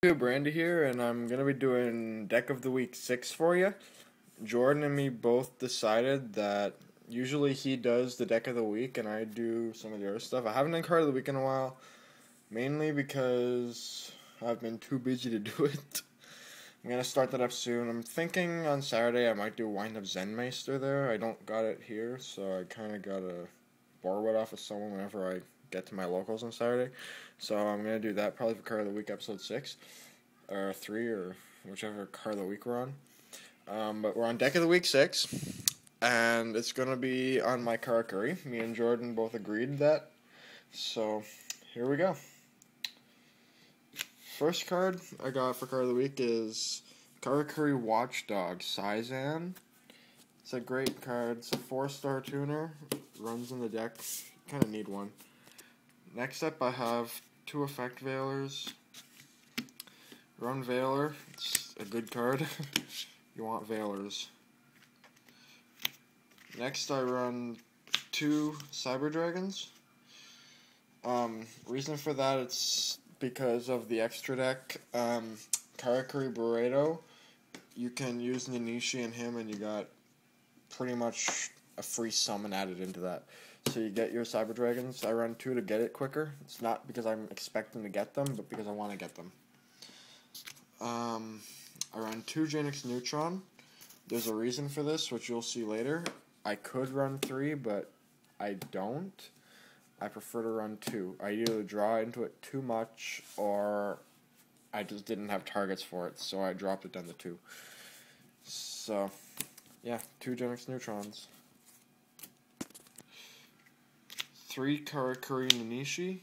Brandy here, and I'm gonna be doing Deck of the Week 6 for you. Jordan and me both decided that usually he does the Deck of the Week, and I do some of the other stuff. I haven't done Card of the Week in a while, mainly because I've been too busy to do it. I'm gonna start that up soon. I'm thinking on Saturday I might do Wind Up Zenmeister there. I don't got it here, so I kinda gotta borrow it off of someone whenever I get to my locals on Saturday. So I'm gonna do that probably for Card of the Week episode 6 or 3 or whichever Card of the Week we're on. But we're on Deck of the Week 6, and it's gonna be on my Karakuri. Me and Jordan both agreed that. So here we go. First card I got for Card of the Week is Karakuri Watchdog Saizan. It's a great card. It's a 4-star tuner. Runs in the deck. Kind of need one. Next up I have 2 Effect Veilers. Run Veiler. It's a good card. You want Veilers. Next I run 2 Cyber Dragons. Reason for that, it's because of the extra deck. Karakuri Burrito. You can use Nanishi and him, and you got pretty much a free summon added into that. So you get your Cyber Dragons. I run 2 to get it quicker. It's not because I'm expecting to get them, but because I want to get them. I run 2 Janix Neutron. There's a reason for this, which you'll see later. I could run 3, but I don't. I prefer to run 2. I either draw into it too much, or I just didn't have targets for it, so I dropped it down to 2. So, yeah, 2 Janix Neutrons. 3 Karakuri Nanishi.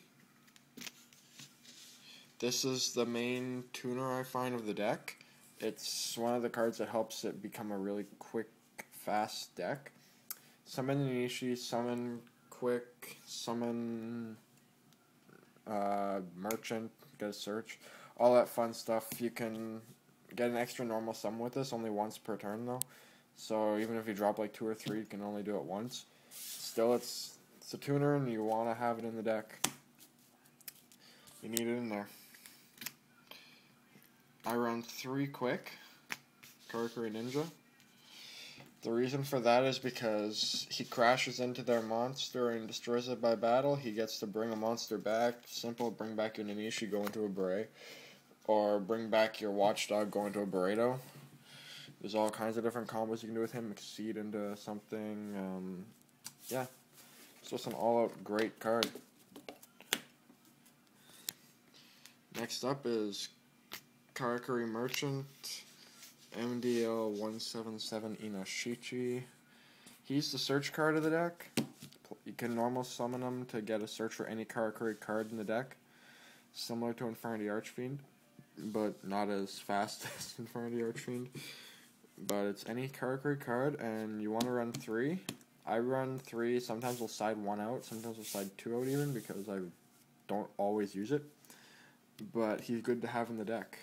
This is the main tuner I find of the deck. It's one of the cards that helps it become a really quick, fast deck. Summon Nanishi, summon Quick, summon Merchant, get a search, all that fun stuff. You can get an extra normal summon with this, only once per turn though. So even if you drop like 2 or 3, you can only do it once. Still, it's a tuner and you want to have it in the deck. You need it in there. I run 3 Quick Karakuri Ninja. The reason for that is because he crashes into their monster and destroys it by battle. He gets to bring a monster back. Simple, bring back your Nanishi, go into a beret. Or bring back your Watchdog, go into a Burrito. There's all kinds of different combos you can do with him. Exceed into something. Yeah. So it's an all-out great card. Next up is Karakuri Merchant. MDL 177 Inashichi. He's the search card of the deck. You can normal summon him to get a search for any Karakuri card in the deck. Similar to Infernity Archfiend, but not as fast as Infernity Archfiend. But it's any Karakuri card, and you want to run 3. I run 3. Sometimes we'll side 1 out. Sometimes we'll side 2 out even, because I don't always use it. But he's good to have in the deck.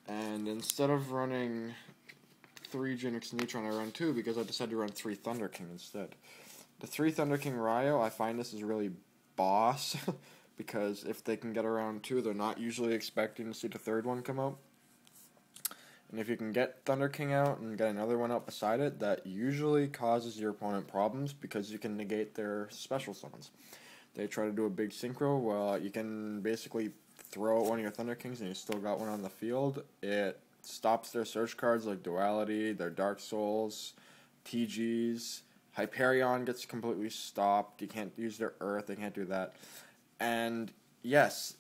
And instead of running 3 Janix Neutron, I run 2 because I decided to run 3 Thunder King instead. The 3 Thunder King Ryo, I find this is really boss, because if they can get around 2, they're not usually expecting to see the 3rd one come out. And if you can get Thunder King out and get another one out beside it, that usually causes your opponent problems because you can negate their special summons. They try to do a big synchro, well, you can basically throw out one of your Thunder Kings and you still got one on the field. It stops their search cards like Duality, their Dark Souls, TGs. Hyperion gets completely stopped. You can't use their Earth, they can't do that. And yes,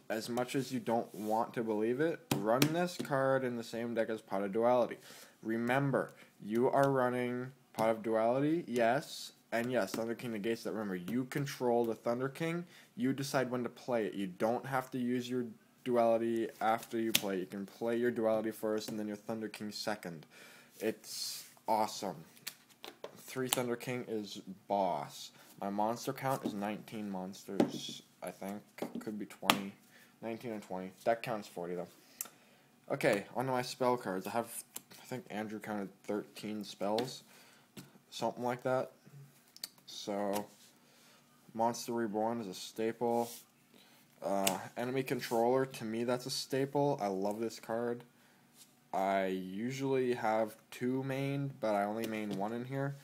as much as you don't want to believe it, run this card in the same deck as Pot of Duality. Remember, you are running Pot of Duality, yes, and yes, Thunder King negates that. Remember, you control the Thunder King. You decide when to play it. You don't have to use your Duality after you play. You can play your Duality first and then your Thunder King second. It's awesome. 3 Thunder King is boss. My monster count is 19 monsters, I think. Could be 20. 19 and 20. That counts 40, though. Okay, on to my spell cards. I think Andrew counted 13 spells. Something like that. So, Monster Reborn is a staple. Enemy Controller, to me that's a staple. I love this card. I usually have 2 mained, but I only main 1 in here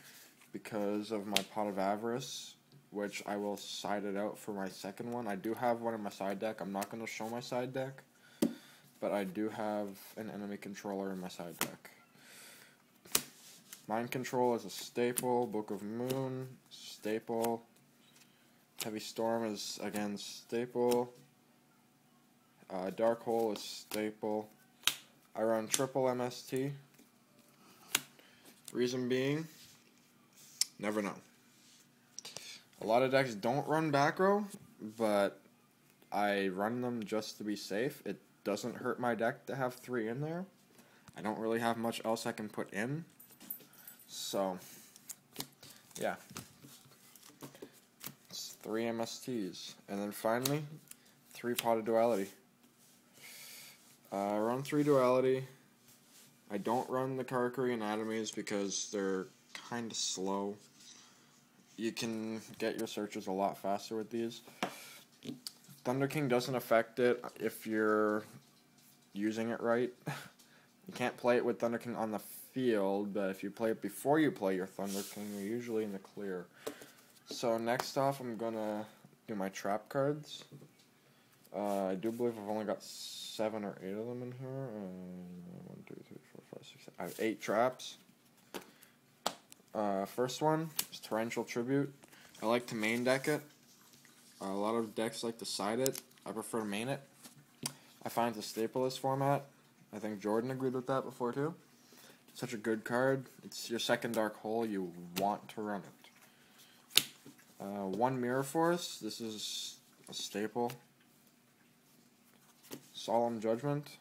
because of my Pot of Avarice, which I will side it out for my second one. I do have one in my side deck. I'm not going to show my side deck, but I do have an Enemy Controller in my side deck. Mind Control is a staple. Book of Moon, staple. Heavy Storm is, again, staple. Dark Hole is staple. I run triple MST. Reason being, never know. A lot of decks don't run back row, but I run them just to be safe. It doesn't hurt my deck to have 3 in there. I don't really have much else I can put in. So, yeah. It's 3 MSTs. And then finally, 3 Pot of Duality. I run 3 Duality. I don't run the Karakuri Anatomies because they're kind of slow. You can get your searches a lot faster with these. Thunder King doesn't affect it if you're using it right. You can't play it with Thunder King on the field, but if you play it before you play your Thunder King, you're usually in the clear. So next off, I'm gonna do my trap cards. I do believe I've only got 7 or 8 of them in here. 1, 2, 3, 4, 5, 6, 7. I have 8 traps. First one is Torrential Tribute. I like to main deck it. A lot of decks like to side it. I prefer to main it. I find it's a staple this format. I think Jordan agreed with that before too. Such a good card. It's your second Dark Hole. You want to run it. 1 Mirror Force. This is a staple. Solemn Judgment.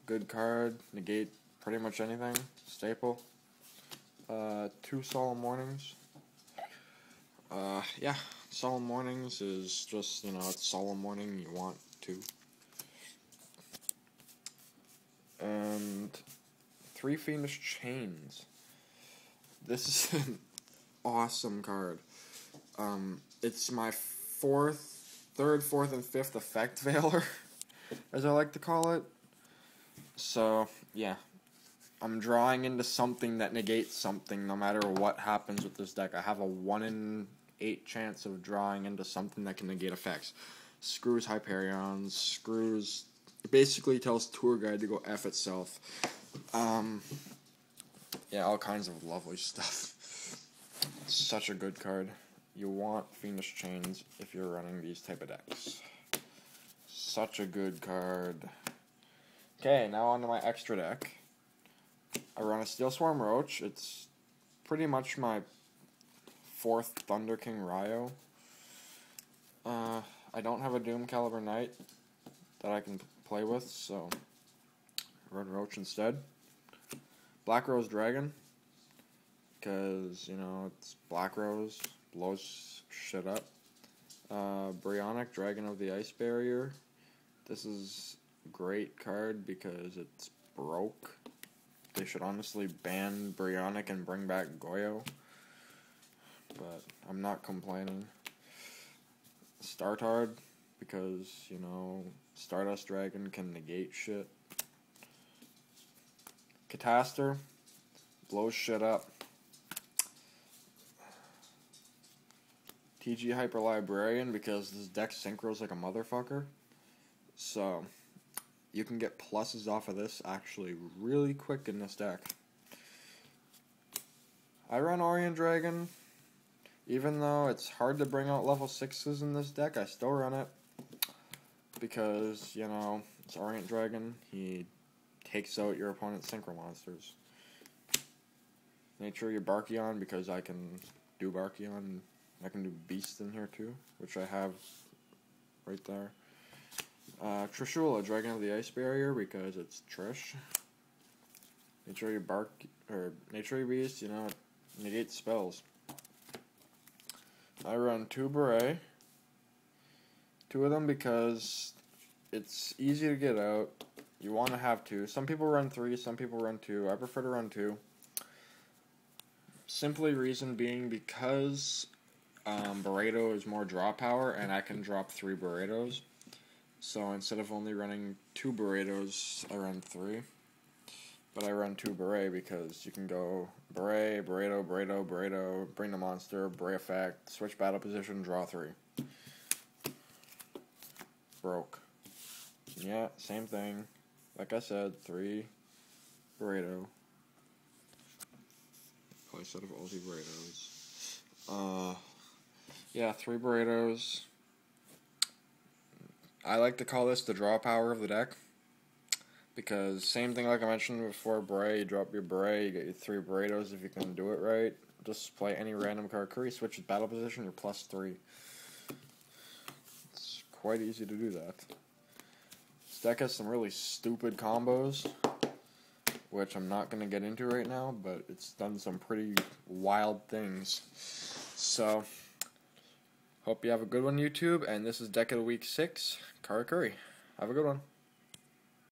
Good card. Negate pretty much anything. Staple. 2 Solemn Warnings. Yeah. Solemn Warnings is just, it's Solemn Warning. You want to. And 3 Fiendish Chains. This is an awesome card. It's my third, 4th, and 5th effect veiler, as I like to call it. So, yeah. I'm drawing into something that negates something no matter what happens with this deck. I have a 1 in 8 chance of drawing into something that can negate effects. Screws Hyperions, screws... It basically tells Tour Guide to go F itself. Yeah, all kinds of lovely stuff. Such a good card. You want Fiendish Chains if you're running these type of decks. Such a good card. Okay, now on to my extra deck. I run a Steel Swarm Roach. It's pretty much my 4th Thunder King Ryo. I don't have a Doom Caliber Knight that I can play with, so run Roach instead. Black Rose Dragon, because, it's Black Rose, blows shit up. Bryonic, Dragon of the Ice Barrier. This is a great card because it's broke. They should honestly ban Bryonic and bring back Goyo, but I'm not complaining. Startard, because, Stardust Dragon can negate shit. Cataster, blows shit up. TG Hyper Librarian, because this deck synchros like a motherfucker. So, you can get pluses off of this actually really quick in this deck. I run Orient Dragon. Even though it's hard to bring out level 6s in this deck, I still run it. Because, it's Orient Dragon. He takes out your opponent's synchro monsters. Nature your Barkion, because I can do Barkion. I can do Beast in here too, which I have right there. Trishula, Dragon of the Ice Barrier, because it's Trish. Nature your Nature your Beast, negate spells. I run 2 Beret. 2 of them because it's easy to get out. You want to have 2. Some people run 3, some people run 2. I prefer to run 2. Simply reason being because Burrito is more draw power, and I can drop 3 burritos. So instead of only running 2 burritos, I run 3. But I run 2 beret because you can go beret, burrito, burrito, burrito, bring the monster, beret effect, switch battle position, draw 3. Broke. Yeah, same thing. Like I said, 3 burrito. Probably set of ulti burritos. Yeah, 3 burritos. I like to call this the draw power of the deck. Because same thing like I mentioned before, beret, you drop your beret, you get your 3 burritos if you can do it right. Just play any random Karakuri, switch with battle position, you're +3. It's quite easy to do that. This deck has some really stupid combos, which I'm not going to get into right now, but it's done some pretty wild things. So, hope you have a good one, YouTube, and this is Deck of the Week 6, Karakuri. Have a good one.